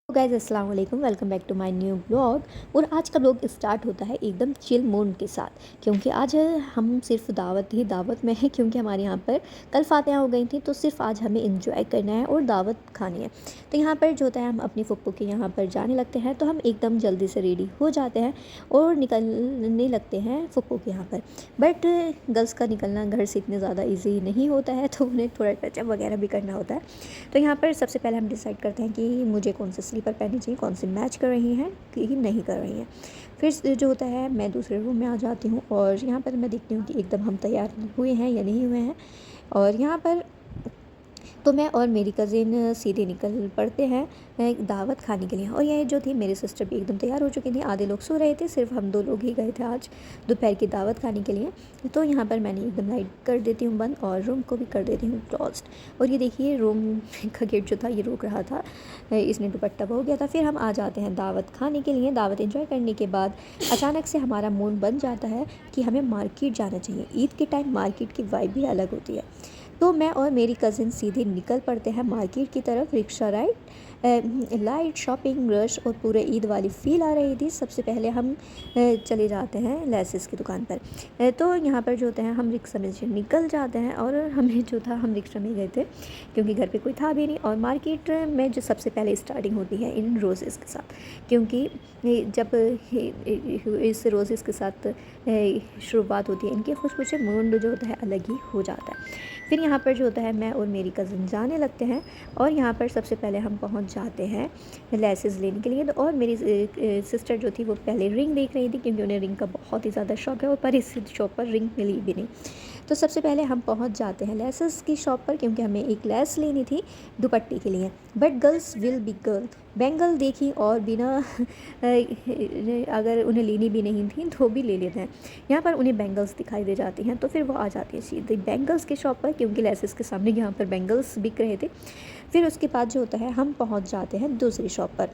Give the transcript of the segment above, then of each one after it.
Guys अस्सलाम वालेकुम, welcome back to my new blog. और आज का ब्लॉग स्टार्ट होता है एकदम चिल मूड के साथ, क्योंकि आज हम सिर्फ दावत में हैं, क्योंकि हमारे यहाँ पर कल फातिहा हो गई थी, तो सिर्फ आज हमें इंजॉय करना है और दावत खानी है। तो यहाँ पर जो होता है हम अपनी फुप्पू के यहाँ पर जाने लगते हैं, तो हम एकदम जल्दी से रेडी हो जाते हैं और निकलने लगते हैं फुप्पू के यहाँ पर। बट गर्ल्स का निकलना घर से इतने ज़्यादा ईजी नहीं होता है, तो उन्हें थोड़ा टचअप वगैरह भी करना होता है। तो यहाँ पर सबसे पहले हम डिसाइड करते हैं कि मुझे कौन से स्लीपर पहननी चाहिए, कौन सी मैच कर रही हैं कि नहीं कर रही हैं। फिर जो होता है मैं दूसरे रूम में आ जाती हूँ और यहाँ पर मैं देखती हूँ कि एकदम हम तैयार हुए हैं या नहीं हुए हैं। और यहाँ पर तो मैं और मेरी कज़िन सीधे निकल पड़ते हैं दावत खाने के लिए। और ये जो थी मेरी सिस्टर भी एकदम तैयार हो चुकी थी, आधे लोग सो रहे थे, सिर्फ हम 2 लोग ही गए थे आज दोपहर की दावत खाने के लिए। तो यहाँ पर मैंने एकदम लाइट कर देती हूँ बंद और रूम को भी कर देती हूँ क्लोज्ड। और ये देखिए रूम का गेट जो था ये रोक रहा था, इसने दुपट्टा हो गया था। फिर हम आ जाते हैं दावत खाने के लिए। दावत एंजॉय करने के बाद अचानक से हमारा मूड बन जाता है कि हमें मार्केट जाना चाहिए। ईद के टाइम मार्केट की वाइब भी अलग होती है। तो मैं और मेरी कज़िन सीधे निकल पड़ते हैं मार्केट की तरफ। Rickshaw ride, light, shopping rush और पूरे ईद वाली फ़ील आ रही थी। सबसे पहले हम चले जाते हैं लेसेस की दुकान पर। तो यहाँ पर जो होते हैं हम रिक्शा में से निकल जाते हैं और हमें जो था हम रिक्शा में गए थे, क्योंकि घर पे कोई था भी नहीं। और मार्केट में जो सबसे पहले स्टार्टिंग होती है इन रोज़ेज़ के साथ, क्योंकि जब इस रोज़ेज़ के साथ शुरुआत होती है इनकी खुशबू से मूड जो होता है अलग ही हो जाता है। फिर यहाँ पर जो होता है मैं और मेरी कज़िन जाने लगते हैं और यहाँ पर सबसे पहले हम पहुँच जाते हैं लेसेस लेने के लिए। तो और मेरी सिस्टर जो थी वो पहले रिंग देख रही थी, क्योंकि उन्हें रिंग का बहुत ही ज़्यादा शौक है और पर इस शॉप पर रिंग मिली भी नहीं। तो सबसे पहले हम पहुंच जाते हैं लेसेस की शॉप पर, क्योंकि हमें एक लेस लेनी थी दुपट्टे के लिए। But girls will be girl, bangle देखी और बिना अगर उन्हें लेनी भी नहीं थी तो भी ले लेते हैं। यहाँ पर उन्हें बैंगल्स दिखाई दे जाती हैं, तो फिर वो आ जाती है सीधे बैंगल्स की शॉप पर, क्योंकि लेसेस के सामने यहाँ पर बैंगल्स बिक रहे थे। फिर उसके बाद जो होता है हम पहुँच जाते हैं दूसरी शॉप पर।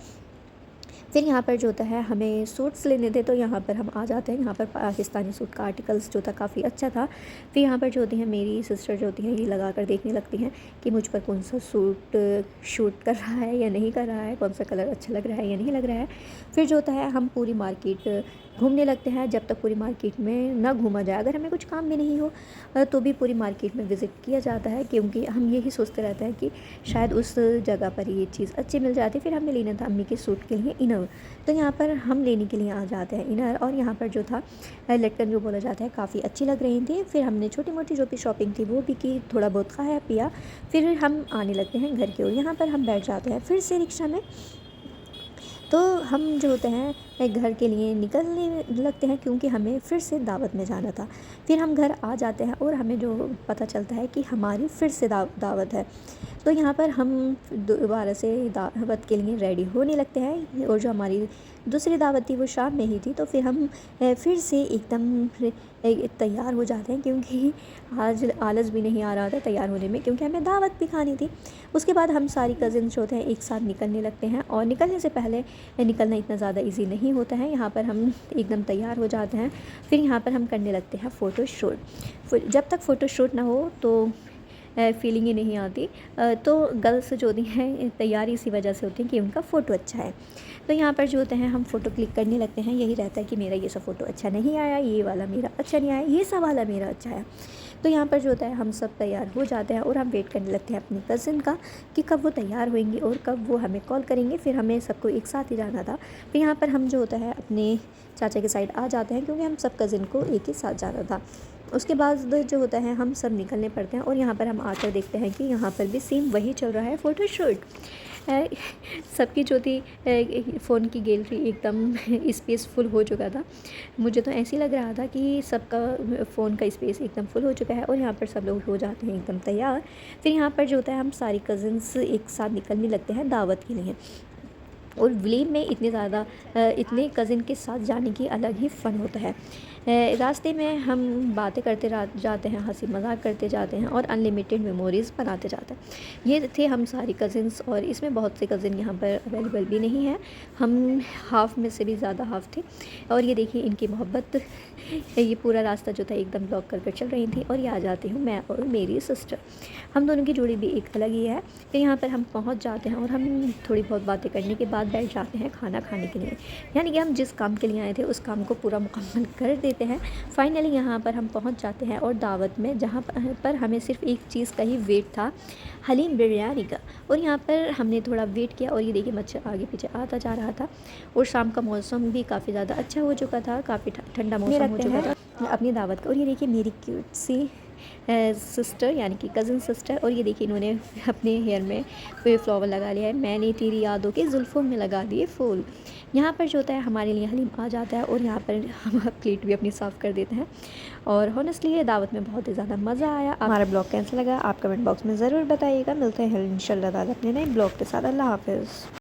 फिर यहाँ पर जो होता है हमें सूट्स लेने थे, तो यहाँ पर हम आ जाते हैं। यहाँ पर पाकिस्तानी सूट का आर्टिकल्स जो था काफ़ी अच्छा था। फिर यहाँ पर जो होती हैं मेरी सिस्टर जो होती हैं ये लगा कर देखने लगती हैं कि मुझ पर कौन सा सूट शूट कर रहा है या नहीं कर रहा है, कौन सा कलर अच्छा लग रहा है या नहीं लग रहा है। फिर जो होता है हम पूरी मार्केट घूमने लगते हैं, जब तक पूरी मार्केट में ना घूमा जाए। अगर हमें कुछ काम भी नहीं हो तो भी पूरी मार्केट में विज़िट किया जाता है, क्योंकि हम यही सोचते रहते हैं कि शायद उस जगह पर ये चीज़ अच्छी मिल जाती। फिर हमें लेना था अम्मी के सूट के लिए इनर, तो यहाँ पर हम लेने के लिए आ जाते हैं इनर। और यहाँ पर जो था लटकन जो बोला जाता है काफ़ी अच्छी लग रही थी। फिर हमने छोटी मोटी जो भी शॉपिंग थी वो भी की, थोड़ा बहुत खाया पिया। फिर हम आने लगते हैं घर की ओर। यहाँ पर हम बैठ जाते हैं फिर से रिक्शा में। तो हम जो होते हैं घर के लिए निकलने लगते हैं, क्योंकि हमें फिर से दावत में जाना था। फिर हम घर आ जाते हैं और हमें जो पता चलता है कि हमारी फिर से दावत है। तो यहाँ पर हम दोबारा से दावत के लिए रेडी होने लगते हैं। और जो हमारी दूसरी दावत थी वो शाम में ही थी, तो फिर हम फिर से एकदम तैयार हो जाते हैं, क्योंकि आज आलस भी नहीं आ रहा था तैयार होने में, क्योंकि हमें दावत भी खानी थी। उसके बाद हम सारी कज़िन्स जो होते हैं एक साथ निकलने लगते हैं। और निकलने से पहले निकलना इतना ज़्यादा इजी नहीं होता है। यहाँ पर हम एकदम तैयार हो जाते हैं। फिर यहाँ पर हम करने लगते हैं फ़ोटोशूट। जब तक फ़ोटोशूट ना हो तो फीलिंग ही नहीं आती। तो गर्ल्स जो होती हैं तैयारी इसी वजह से होती है कि उनका फ़ोटो अच्छा है। तो यहाँ पर जो होते हैं हम फ़ोटो क्लिक करने लगते हैं। यही रहता है कि मेरा ये सब फ़ोटो अच्छा नहीं आया, ये वाला मेरा अच्छा नहीं आया, ये सब वाला मेरा अच्छा है। तो यहाँ पर जो होता है हम सब तैयार हो जाते हैं और हम वेट करने लगते हैं अपनी कज़िन का कि कब वो तैयार होंगी और कब वो हमें कॉल करेंगे। फिर हमें सबको एक साथ ही जाना था। फिर यहाँ पर हम जो होता है अपने चाचा के साइड आ जाते हैं, क्योंकि हम सब कज़िन को एक ही साथ जाना था। उसके बाद जो होता है हम सब निकलने पड़ते हैं। और यहाँ पर हम आकर देखते हैं कि यहाँ पर भी सेम वही चल रहा है फ़ोटोशूट। सबकी जो थी फ़ोन की गैलरी एकदम स्पेस फुल हो चुका था। मुझे तो ऐसे ही लग रहा था कि सबका फ़ोन का स्पेस एकदम फुल हो चुका है और यहाँ पर सब लोग हो जाते हैं एकदम तैयार। फिर यहाँ पर जो होता है हम सारी कज़िन्स एक साथ निकलने लगते हैं दावत के लिए। और विलेन में इतने कज़िन के साथ जाने की अलग ही फ़न होता है। रास्ते में हम बातें करते जाते हैं, हंसी मजाक करते जाते हैं और अनलिमिटेड मेमोरीज़ बनाते जाते हैं। ये थे हम सारी कज़िन्स, और इसमें बहुत से कज़िन यहाँ पर अवेलेबल भी नहीं है। हम हाफ़ में से भी ज़्यादा हाफ़ थे। और ये देखिए इनकी मोहब्बत, ये पूरा रास्ता जो था एकदम ब्लॉक कर चल रही थी। और ये आ जाती हूँ मैं और मेरी सिस्टर, हम दोनों की जोड़ी भी एक अलग ही है। फिर यहाँ पर हम पहुँच जाते हैं और हम थोड़ी बहुत बातें करने के बाद साथ बैठ जाते हैं खाना खाने के लिए। यानी कि हम जिस काम के लिए आए थे उस काम को पूरा मुकम्मल कर देते हैं। फाइनली यहाँ पर हम पहुँच जाते हैं और दावत में जहाँ पर हमें सिर्फ एक चीज़ का ही वेट था, हलीम बिरयानी का। और यहाँ पर हमने थोड़ा वेट किया और ये देखिए मच्छर आगे पीछे आता जा रहा था। और शाम का मौसम भी काफ़ी ज़्यादा अच्छा हो चुका था, काफ़ी ठंडा मौसम हो चुका था अपनी दावत का। और ये देखिए मेरी क्यूट सी सिस्टर यानी कि कज़न सिस्टर, और ये देखिए इन्होंने अपने हेयर में कोई फ्लावर लगा लिया है। मैंने तेरी यादों के जुल्फ़ों में लगा दिए फूल। यहाँ पर जो होता है हमारे लिए हलीम आ जाता है और यहाँ पर हम प्लेट भी अपनी साफ़ कर देते हैं। और हॉनेस्टली ये दावत में बहुत ही ज़्यादा मज़ा आया। हमारा ब्लॉग कैसा लगा आप कमेंट बॉक्स में ज़रूर बताइएगा। मिलते हैं इंशाल्लाह ताला अपने नए ब्लॉग के साथ। अल्लाह हाफ़िज़।